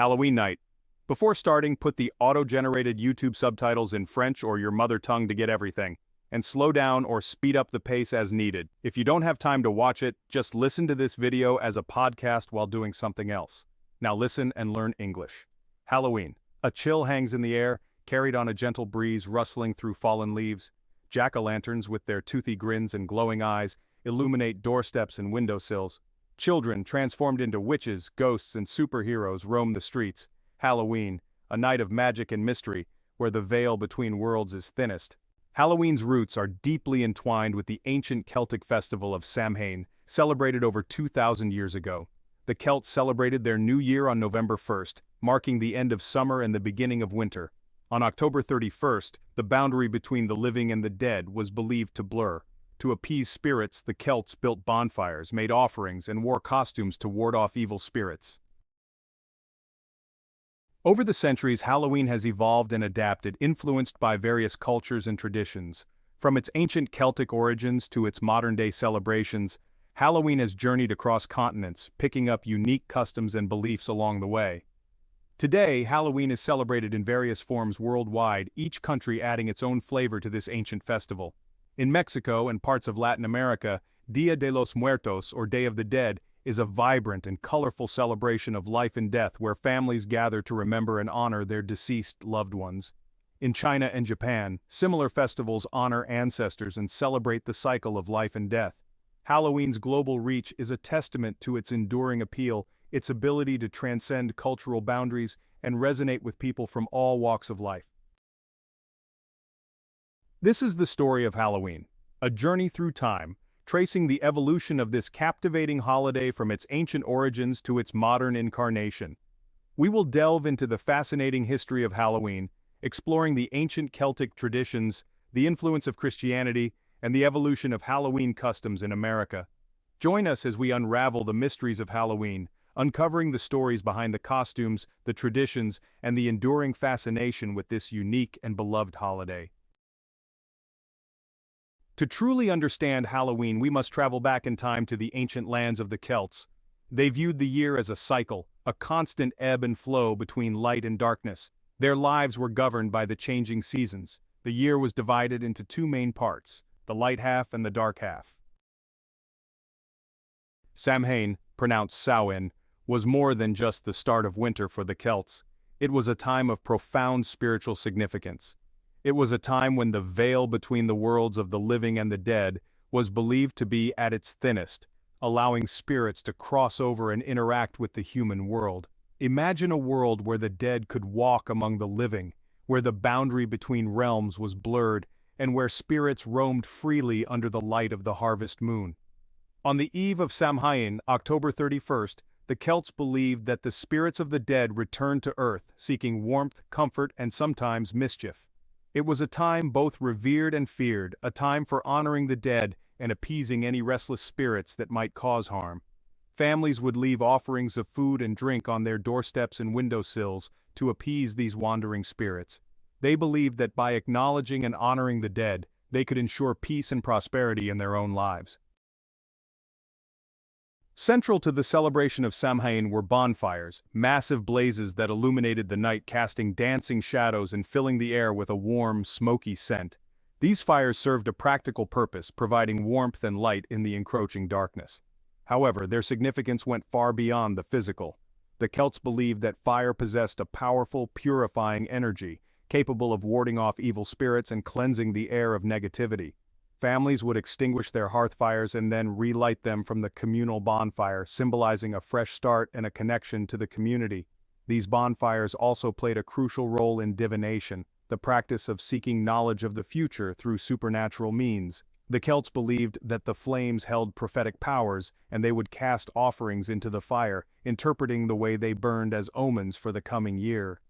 Halloween night. Before starting, put the auto-generated YouTube subtitles in French or your mother tongue to get everything, and slow down or speed up the pace as needed. If you don't have time to watch it, just listen to this video as a podcast while doing something else. Now listen and learn English. Halloween. A chill hangs in the air, carried on a gentle breeze rustling through fallen leaves. Jack-o'-lanterns with their toothy grins and glowing eyes illuminate doorsteps and windowsills. Children, transformed into witches, ghosts, and superheroes, roam the streets. Halloween, a night of magic and mystery, where the veil between worlds is thinnest. Halloween's roots are deeply entwined with the ancient Celtic festival of Samhain, celebrated over 2,000 years ago. The Celts celebrated their new year on November 1st, marking the end of summer and the beginning of winter. On October 31st, the boundary between the living and the dead was believed to blur. To appease spirits, the Celts built bonfires, made offerings, and wore costumes to ward off evil spirits. Over the centuries, Halloween has evolved and adapted, influenced by various cultures and traditions. From its ancient Celtic origins to its modern-day celebrations, Halloween has journeyed across continents, picking up unique customs and beliefs along the way. Today, Halloween is celebrated in various forms worldwide, each country adding its own flavor to this ancient festival. In Mexico and parts of Latin America, Dia de los Muertos, or Day of the Dead, is a vibrant and colorful celebration of life and death where families gather to remember and honor their deceased loved ones. In China and Japan, similar festivals honor ancestors and celebrate the cycle of life and death. Halloween's global reach is a testament to its enduring appeal, its ability to transcend cultural boundaries and resonate with people from all walks of life. This is the story of Halloween, a journey through time, tracing the evolution of this captivating holiday from its ancient origins to its modern incarnation. We will delve into the fascinating history of Halloween, exploring the ancient Celtic traditions, the influence of Christianity, and the evolution of Halloween customs in America. Join us as we unravel the mysteries of Halloween, uncovering the stories behind the costumes, the traditions, and the enduring fascination with this unique and beloved holiday. To truly understand Halloween, we must travel back in time to the ancient lands of the Celts. They viewed the year as a cycle, a constant ebb and flow between light and darkness. Their lives were governed by the changing seasons. The year was divided into two main parts, the light half and the dark half. Samhain, pronounced Samhain, was more than just the start of winter for the Celts. It was a time of profound spiritual significance. It was a time when the veil between the worlds of the living and the dead was believed to be at its thinnest, allowing spirits to cross over and interact with the human world. Imagine a world where the dead could walk among the living, where the boundary between realms was blurred, and where spirits roamed freely under the light of the harvest moon. On the eve of Samhain, October 31st, the Celts believed that the spirits of the dead returned to earth, seeking warmth, comfort, and sometimes mischief. It was a time both revered and feared, a time for honoring the dead and appeasing any restless spirits that might cause harm. Families would leave offerings of food and drink on their doorsteps and windowsills to appease these wandering spirits. They believed that by acknowledging and honoring the dead, they could ensure peace and prosperity in their own lives. Central to the celebration of Samhain were bonfires, massive blazes that illuminated the night, casting dancing shadows and filling the air with a warm, smoky scent. These fires served a practical purpose, providing warmth and light in the encroaching darkness. However, their significance went far beyond the physical. The Celts believed that fire possessed a powerful, purifying energy, capable of warding off evil spirits and cleansing the air of negativity. Families would extinguish their hearth fires and then relight them from the communal bonfire, symbolizing a fresh start and a connection to the community. These bonfires also played a crucial role in divination, the practice of seeking knowledge of the future through supernatural means. The Celts believed that the flames held prophetic powers, and they would cast offerings into the fire, interpreting the way they burned as omens for the coming year.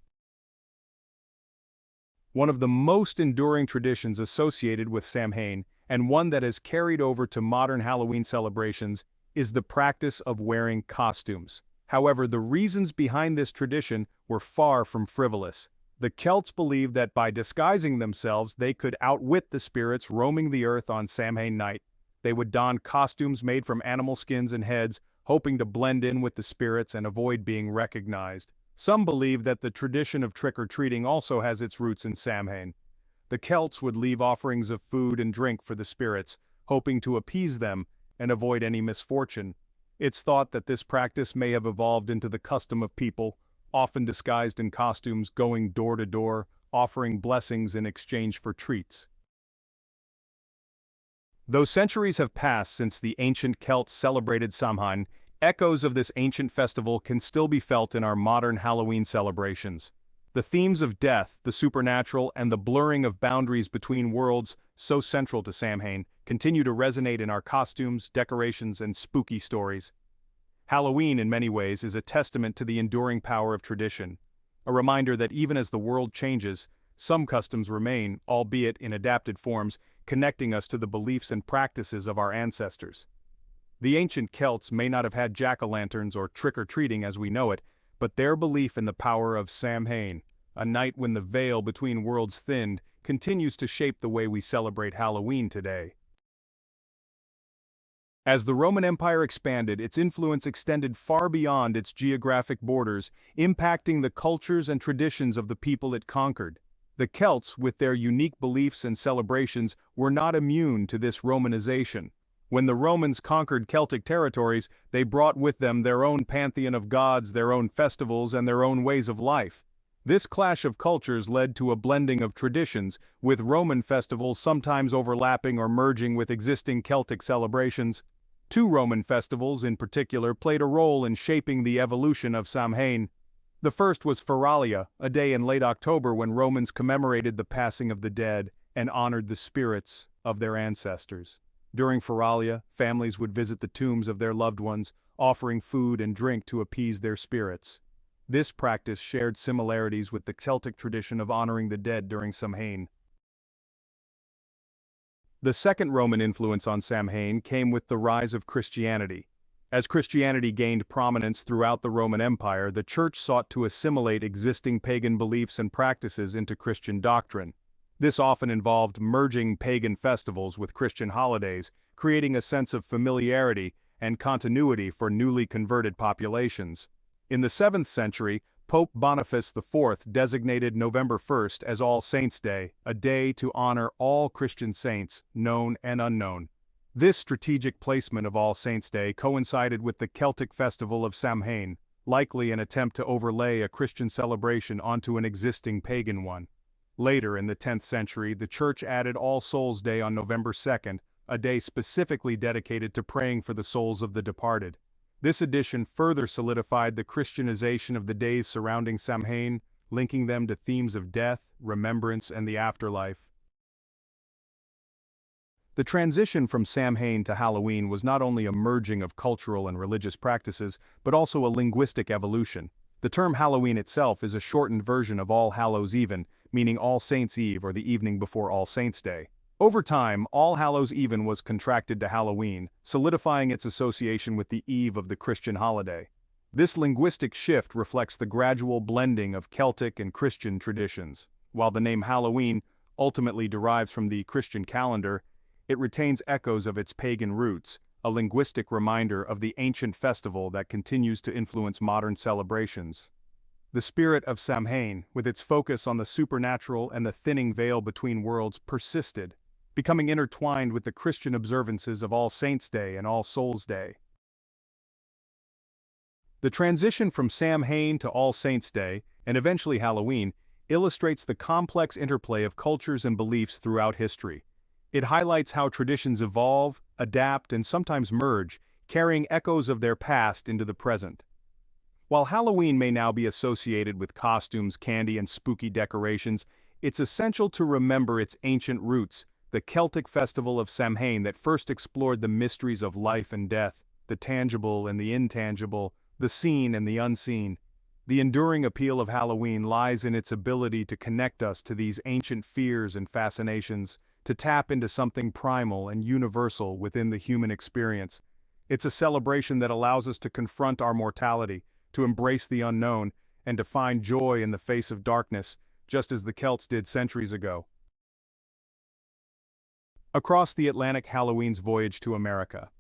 One of the most enduring traditions associated with Samhain, and one that has carried over to modern Halloween celebrations, is the practice of wearing costumes. However, the reasons behind this tradition were far from frivolous. The Celts believed that by disguising themselves they could outwit the spirits roaming the earth on Samhain night. They would don costumes made from animal skins and heads, hoping to blend in with the spirits and avoid being recognized. Some believe that the tradition of trick-or-treating also has its roots in Samhain. The Celts would leave offerings of food and drink for the spirits, hoping to appease them and avoid any misfortune. It's thought that this practice may have evolved into the custom of people, often disguised in costumes, going door to door, offering blessings in exchange for treats. Though centuries have passed since the ancient Celts celebrated Samhain, echoes of this ancient festival can still be felt in our modern Halloween celebrations. The themes of death, the supernatural, and the blurring of boundaries between worlds, so central to Samhain, continue to resonate in our costumes, decorations, and spooky stories. Halloween, in many ways, is a testament to the enduring power of tradition, a reminder that even as the world changes, some customs remain, albeit in adapted forms, connecting us to the beliefs and practices of our ancestors. The ancient Celts may not have had jack-o'-lanterns or trick-or-treating as we know it, but their belief in the power of Samhain, a night when the veil between worlds thinned, continues to shape the way we celebrate Halloween today. As the Roman Empire expanded, its influence extended far beyond its geographic borders, impacting the cultures and traditions of the people it conquered. The Celts, with their unique beliefs and celebrations, were not immune to this Romanization. When the Romans conquered Celtic territories, they brought with them their own pantheon of gods, their own festivals, and their own ways of life. This clash of cultures led to a blending of traditions, with Roman festivals sometimes overlapping or merging with existing Celtic celebrations. Two Roman festivals in particular played a role in shaping the evolution of Samhain. The first was Feralia, a day in late October when Romans commemorated the passing of the dead and honored the spirits of their ancestors. During Feralia, families would visit the tombs of their loved ones, offering food and drink to appease their spirits. This practice shared similarities with the Celtic tradition of honoring the dead during Samhain. The second Roman influence on Samhain came with the rise of Christianity. As Christianity gained prominence throughout the Roman Empire, the Church sought to assimilate existing pagan beliefs and practices into Christian doctrine. This often involved merging pagan festivals with Christian holidays, creating a sense of familiarity and continuity for newly converted populations. In the 7th century, Pope Boniface IV designated November 1st as All Saints' Day, a day to honor all Christian saints, known and unknown. This strategic placement of All Saints' Day coincided with the Celtic festival of Samhain, likely an attempt to overlay a Christian celebration onto an existing pagan one. Later in the 10th century, the Church added All Souls' Day on November 2nd, a day specifically dedicated to praying for the souls of the departed. This addition further solidified the Christianization of the days surrounding Samhain, linking them to themes of death, remembrance, and the afterlife. The transition from Samhain to Halloween was not only a merging of cultural and religious practices, but also a linguistic evolution. The term Halloween itself is a shortened version of All Hallows' Even, meaning All Saints' Eve or the evening before All Saints' Day. Over time, All Hallows' Even was contracted to Halloween, solidifying its association with the eve of the Christian holiday. This linguistic shift reflects the gradual blending of Celtic and Christian traditions. While the name Halloween ultimately derives from the Christian calendar, it retains echoes of its pagan roots, a linguistic reminder of the ancient festival that continues to influence modern celebrations. The spirit of Samhain, with its focus on the supernatural and the thinning veil between worlds, persisted, becoming intertwined with the Christian observances of All Saints' Day and All Souls' Day. The transition from Samhain to All Saints' Day, and eventually Halloween, illustrates the complex interplay of cultures and beliefs throughout history. It highlights how traditions evolve, adapt, and sometimes merge, carrying echoes of their past into the present. While Halloween may now be associated with costumes, candy, and spooky decorations, it's essential to remember its ancient roots, the Celtic festival of Samhain that first explored the mysteries of life and death, the tangible and the intangible, the seen and the unseen. The enduring appeal of Halloween lies in its ability to connect us to these ancient fears and fascinations, to tap into something primal and universal within the human experience. It's a celebration that allows us to confront our mortality, to embrace the unknown, and to find joy in the face of darkness, just as the Celts did centuries ago. Across the Atlantic, Halloween's voyage to America.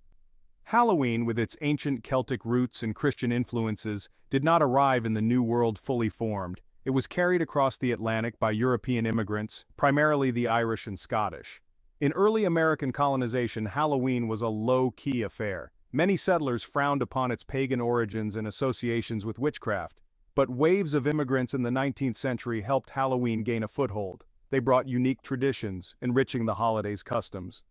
Halloween, with its ancient Celtic roots and Christian influences, did not arrive in the New World fully formed. It was carried across the Atlantic by European immigrants, primarily the Irish and Scottish. In early American colonization, Halloween was a low-key affair. Many settlers frowned upon its pagan origins and associations with witchcraft. But waves of immigrants in the 19th century helped Halloween gain a foothold. They brought unique traditions, enriching the holiday's customs.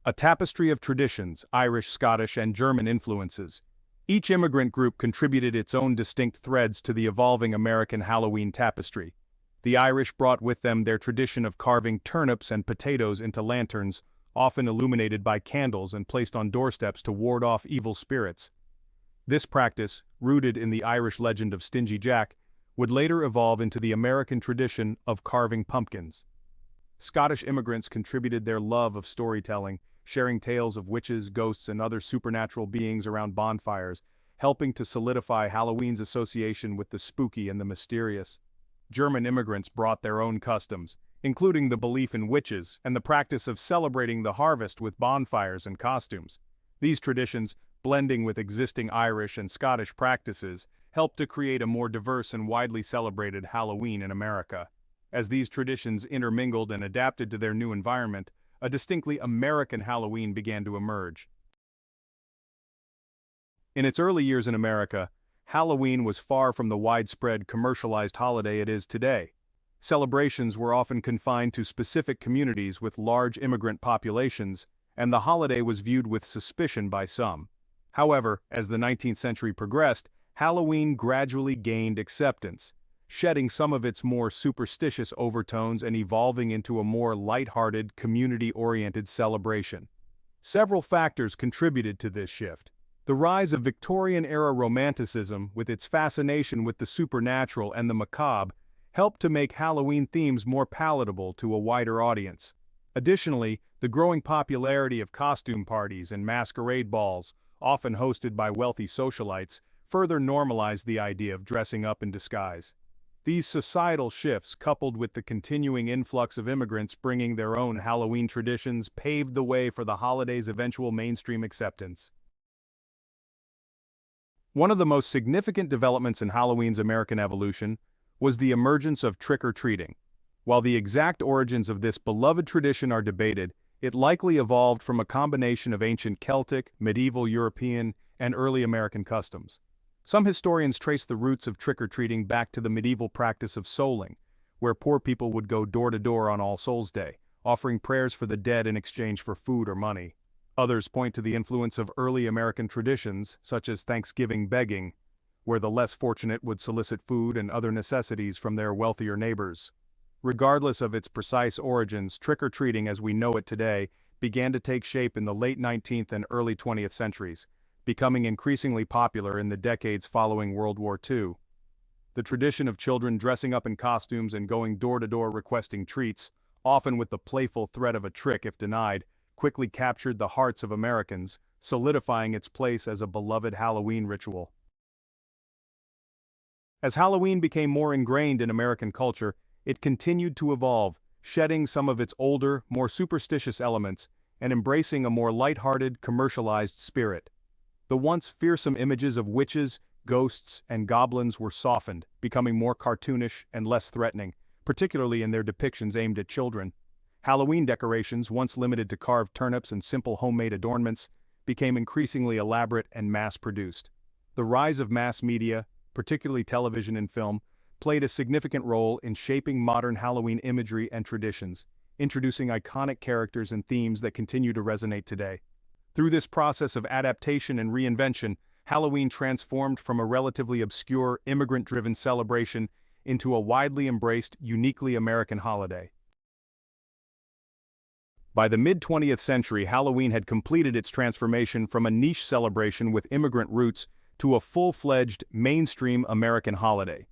A tapestry of traditions, Irish, Scottish, and German influences. Each immigrant group contributed its own distinct threads to the evolving American Halloween tapestry. The Irish brought with them their tradition of carving turnips and potatoes into lanterns, often illuminated by candles and placed on doorsteps to ward off evil spirits. This practice, rooted in the Irish legend of Stingy Jack, would later evolve into the American tradition of carving pumpkins. Scottish immigrants contributed their love of storytelling, sharing tales of witches, ghosts, and other supernatural beings around bonfires, helping to solidify Halloween's association with the spooky and the mysterious. German immigrants brought their own customs, including the belief in witches and the practice of celebrating the harvest with bonfires and costumes. These traditions, blending with existing Irish and Scottish practices, helped to create a more diverse and widely celebrated Halloween in America. As these traditions intermingled and adapted to their new environment, a distinctly American Halloween began to emerge. In its early years in America, Halloween was far from the widespread commercialized holiday it is today. Celebrations were often confined to specific communities with large immigrant populations, and the holiday was viewed with suspicion by some. However, as the 19th century progressed, Halloween gradually gained acceptance, shedding some of its more superstitious overtones and evolving into a more light-hearted, community-oriented celebration. Several factors contributed to this shift. The rise of Victorian-era Romanticism, with its fascination with the supernatural and the macabre, helped to make Halloween themes more palatable to a wider audience. Additionally, the growing popularity of costume parties and masquerade balls, often hosted by wealthy socialites, further normalized the idea of dressing up in disguise. These societal shifts, coupled with the continuing influx of immigrants bringing their own Halloween traditions, paved the way for the holiday's eventual mainstream acceptance. One of the most significant developments in Halloween's American evolution was the emergence of trick-or-treating. While the exact origins of this beloved tradition are debated, it likely evolved from a combination of ancient Celtic, medieval European, and early American customs. Some historians trace the roots of trick-or-treating back to the medieval practice of souling, where poor people would go door-to-door on All Souls' Day, offering prayers for the dead in exchange for food or money. Others point to the influence of early American traditions, such as Thanksgiving begging, where the less fortunate would solicit food and other necessities from their wealthier neighbors. Regardless of its precise origins, trick-or-treating as we know it today began to take shape in the late 19th and early 20th centuries, becoming increasingly popular in the decades following World War II. The tradition of children dressing up in costumes and going door-to-door requesting treats, often with the playful threat of a trick if denied, quickly captured the hearts of Americans, solidifying its place as a beloved Halloween ritual. As Halloween became more ingrained in American culture, it continued to evolve, shedding some of its older, more superstitious elements and embracing a more light-hearted, commercialized spirit. The once fearsome images of witches, ghosts, and goblins were softened, becoming more cartoonish and less threatening, particularly in their depictions aimed at children. Halloween decorations, once limited to carved turnips and simple homemade adornments, became increasingly elaborate and mass-produced. The rise of mass media, particularly television and film, played a significant role in shaping modern Halloween imagery and traditions, introducing iconic characters and themes that continue to resonate today. Through this process of adaptation and reinvention, Halloween transformed from a relatively obscure, immigrant-driven celebration into a widely embraced, uniquely American holiday. By the mid-20th century, Halloween had completed its transformation from a niche celebration with immigrant roots to a full-fledged, mainstream American holiday.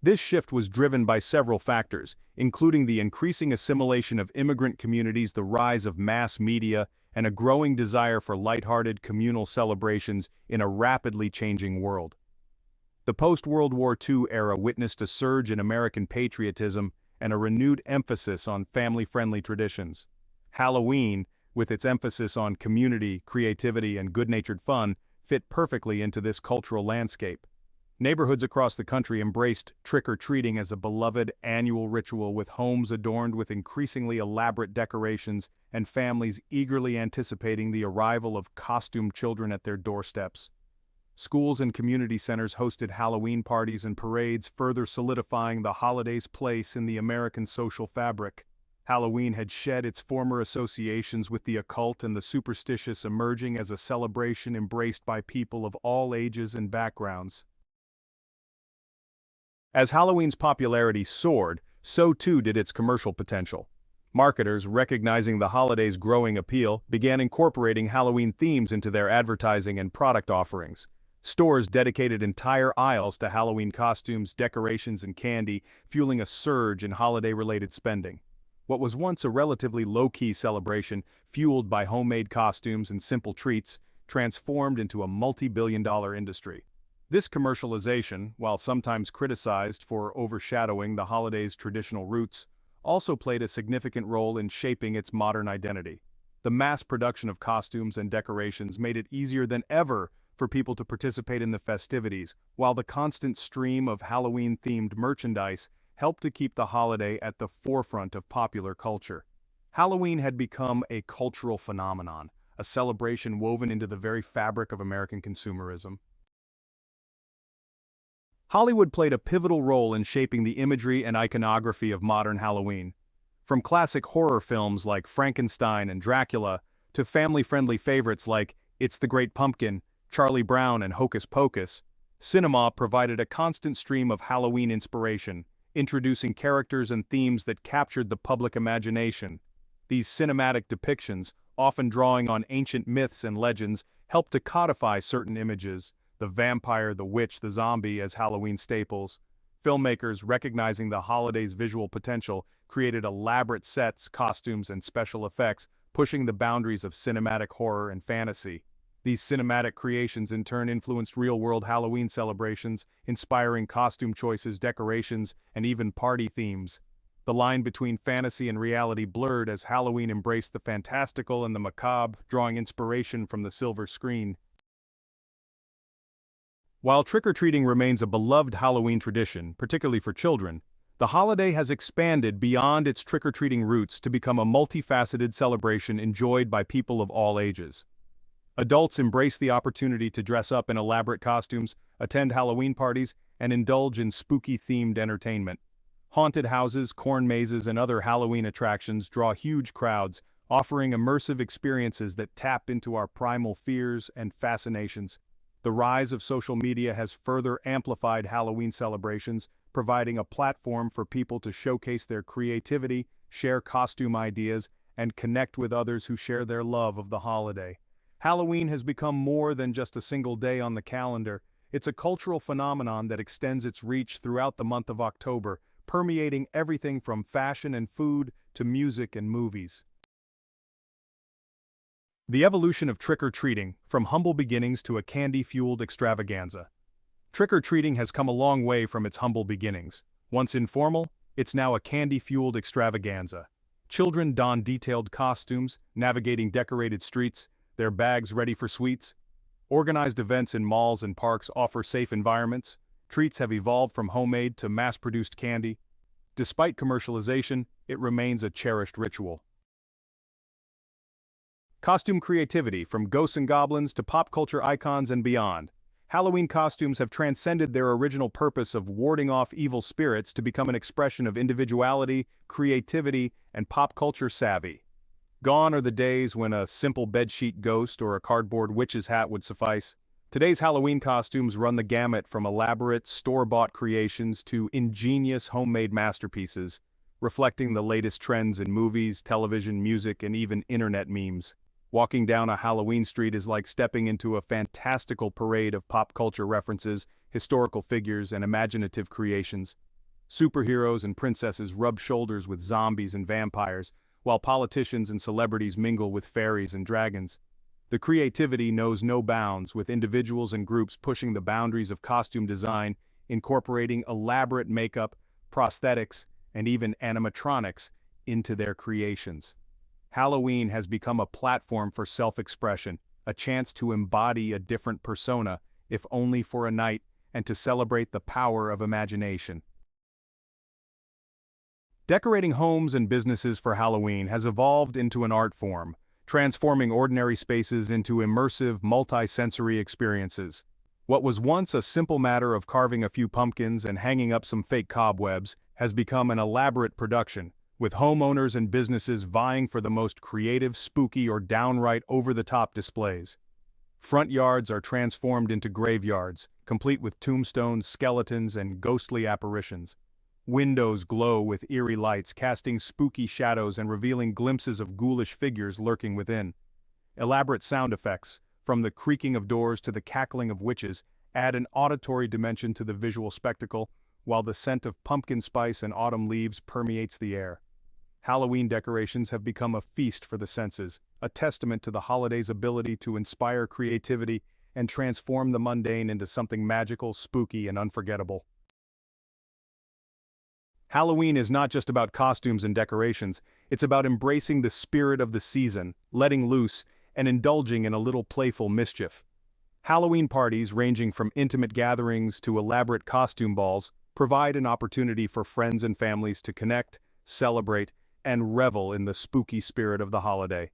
This shift was driven by several factors, including the increasing assimilation of immigrant communities, the rise of mass media, and a growing desire for lighthearted communal celebrations in a rapidly changing world. The post-World War II era witnessed a surge in American patriotism and a renewed emphasis on family-friendly traditions. Halloween, with its emphasis on community, creativity, and good-natured fun, fit perfectly into this cultural landscape. Neighborhoods across the country embraced trick-or-treating as a beloved annual ritual, with homes adorned with increasingly elaborate decorations and families eagerly anticipating the arrival of costumed children at their doorsteps. Schools and community centers hosted Halloween parties and parades, further solidifying the holiday's place in the American social fabric. Halloween had shed its former associations with the occult and the superstitious, emerging as a celebration embraced by people of all ages and backgrounds. As Halloween's popularity soared, so too did its commercial potential. Marketers, recognizing the holiday's growing appeal, began incorporating Halloween themes into their advertising and product offerings. Stores dedicated entire aisles to Halloween costumes, decorations, and candy, fueling a surge in holiday-related spending. What was once a relatively low-key celebration, fueled by homemade costumes and simple treats, transformed into a multi-billion-dollar industry. This commercialization, while sometimes criticized for overshadowing the holiday's traditional roots, also played a significant role in shaping its modern identity. The mass production of costumes and decorations made it easier than ever for people to participate in the festivities, while the constant stream of Halloween-themed merchandise helped to keep the holiday at the forefront of popular culture. Halloween had become a cultural phenomenon, a celebration woven into the very fabric of American consumerism. Hollywood played a pivotal role in shaping the imagery and iconography of modern Halloween. From classic horror films like Frankenstein and Dracula, to family-friendly favorites like It's the Great Pumpkin, Charlie Brown, and Hocus Pocus, cinema provided a constant stream of Halloween inspiration, introducing characters and themes that captured the public imagination. These cinematic depictions, often drawing on ancient myths and legends, helped to codify certain images, the vampire, the witch, the zombie, as Halloween staples. Filmmakers, recognizing the holiday's visual potential, created elaborate sets, costumes, and special effects, pushing the boundaries of cinematic horror and fantasy. These cinematic creations in turn influenced real-world Halloween celebrations, inspiring costume choices, decorations, and even party themes. The line between fantasy and reality blurred as Halloween embraced the fantastical and the macabre, drawing inspiration from the silver screen. While trick-or-treating remains a beloved Halloween tradition, particularly for children, the holiday has expanded beyond its trick-or-treating roots to become a multifaceted celebration enjoyed by people of all ages. Adults embrace the opportunity to dress up in elaborate costumes, attend Halloween parties, and indulge in spooky-themed entertainment. Haunted houses, corn mazes, and other Halloween attractions draw huge crowds, offering immersive experiences that tap into our primal fears and fascinations. The rise of social media has further amplified Halloween celebrations, providing a platform for people to showcase their creativity, share costume ideas, and connect with others who share their love of the holiday. Halloween has become more than just a single day on the calendar. It's a cultural phenomenon that extends its reach throughout the month of October, permeating everything from fashion and food to music and movies. The evolution of trick-or-treating, from humble beginnings to a candy-fueled extravaganza. Trick-or-treating has come a long way from its humble beginnings. Once informal, it's now a candy-fueled extravaganza. Children don detailed costumes, navigating decorated streets, their bags ready for sweets. Organized events in malls and parks offer safe environments. Treats have evolved from homemade to mass-produced candy. Despite commercialization, it remains a cherished ritual. Costume creativity, from ghosts and goblins to pop culture icons and beyond. Halloween costumes have transcended their original purpose of warding off evil spirits to become an expression of individuality, creativity, and pop culture savvy. Gone are the days when a simple bedsheet ghost or a cardboard witch's hat would suffice. Today's Halloween costumes run the gamut from elaborate, store-bought creations to ingenious homemade masterpieces, reflecting the latest trends in movies, television, music, and even internet memes. Walking down a Halloween street is like stepping into a fantastical parade of pop culture references, historical figures, and imaginative creations. Superheroes and princesses rub shoulders with zombies and vampires, while politicians and celebrities mingle with fairies and dragons. The creativity knows no bounds, with individuals and groups pushing the boundaries of costume design, incorporating elaborate makeup, prosthetics, and even animatronics into their creations. Halloween has become a platform for self-expression, a chance to embody a different persona, if only for a night, and to celebrate the power of imagination. Decorating homes and businesses for Halloween has evolved into an art form, transforming ordinary spaces into immersive, multi-sensory experiences. What was once a simple matter of carving a few pumpkins and hanging up some fake cobwebs has become an elaborate production, with homeowners and businesses vying for the most creative, spooky, or downright over-the-top displays. Front yards are transformed into graveyards, complete with tombstones, skeletons, and ghostly apparitions. Windows glow with eerie lights, casting spooky shadows and revealing glimpses of ghoulish figures lurking within. Elaborate sound effects, from the creaking of doors to the cackling of witches, add an auditory dimension to the visual spectacle, while the scent of pumpkin spice and autumn leaves permeates the air. Halloween decorations have become a feast for the senses, a testament to the holiday's ability to inspire creativity and transform the mundane into something magical, spooky, and unforgettable. Halloween is not just about costumes and decorations, it's about embracing the spirit of the season, letting loose, and indulging in a little playful mischief. Halloween parties, ranging from intimate gatherings to elaborate costume balls, provide an opportunity for friends and families to connect, celebrate, and revel in the spooky spirit of the holiday.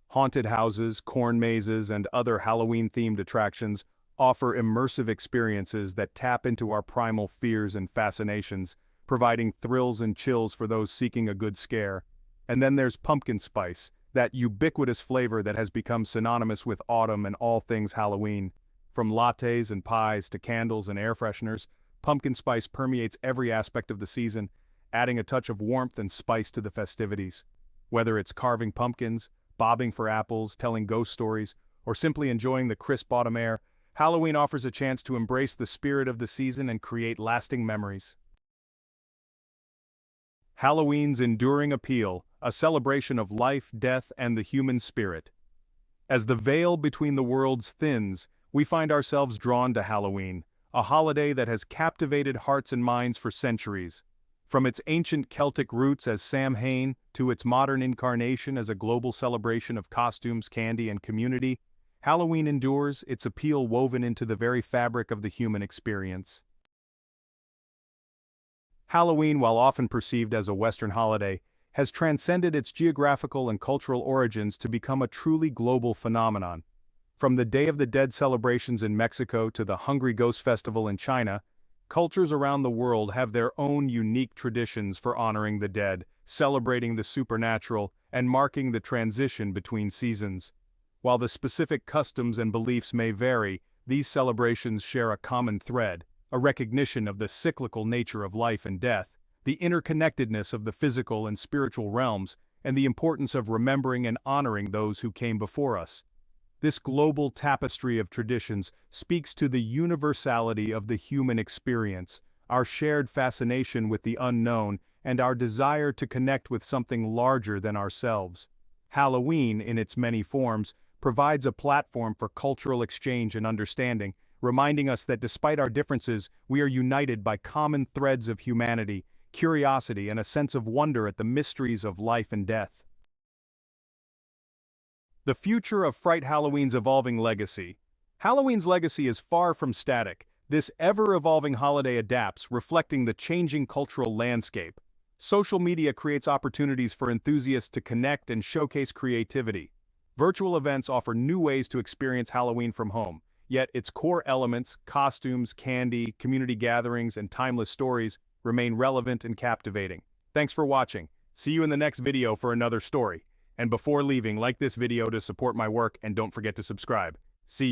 Haunted houses, corn mazes, and other Halloween-themed attractions offer immersive experiences that tap into our primal fears and fascinations, providing thrills and chills for those seeking a good scare. And then there's pumpkin spice, that ubiquitous flavor that has become synonymous with autumn and all things Halloween. From lattes and pies to candles and air fresheners, pumpkin spice permeates every aspect of the season, adding a touch of warmth and spice to the festivities. Whether it's carving pumpkins, bobbing for apples, telling ghost stories, or simply enjoying the crisp autumn air, Halloween offers a chance to embrace the spirit of the season and create lasting memories. Halloween's enduring appeal, a celebration of life, death, and the human spirit. As the veil between the worlds thins, we find ourselves drawn to Halloween, a holiday that has captivated hearts and minds for centuries. From its ancient Celtic roots as Samhain to its modern incarnation as a global celebration of costumes, candy, and community, Halloween endures, its appeal woven into the very fabric of the human experience. Halloween, while often perceived as a Western holiday, has transcended its geographical and cultural origins to become a truly global phenomenon. From the Day of the Dead celebrations in Mexico to the Hungry Ghost Festival in China, cultures around the world have their own unique traditions for honoring the dead, celebrating the supernatural, and marking the transition between seasons. While the specific customs and beliefs may vary, these celebrations share a common thread, a recognition of the cyclical nature of life and death, the interconnectedness of the physical and spiritual realms, and the importance of remembering and honoring those who came before us. This global tapestry of traditions speaks to the universality of the human experience, our shared fascination with the unknown, and our desire to connect with something larger than ourselves. Halloween, in its many forms, provides a platform for cultural exchange and understanding, reminding us that despite our differences, we are united by common threads of humanity, curiosity, and a sense of wonder at the mysteries of life and death. The future of Fright Halloween's evolving legacy. Halloween's legacy is far from static. This ever-evolving holiday adapts, reflecting the changing cultural landscape. Social media creates opportunities for enthusiasts to connect and showcase creativity. Virtual events offer new ways to experience Halloween from home, yet its core elements, costumes, candy, community gatherings, and timeless stories, remain relevant and captivating. Thanks for watching. See you in the next video for another story. And before leaving, like this video to support my work and don't forget to subscribe. See you.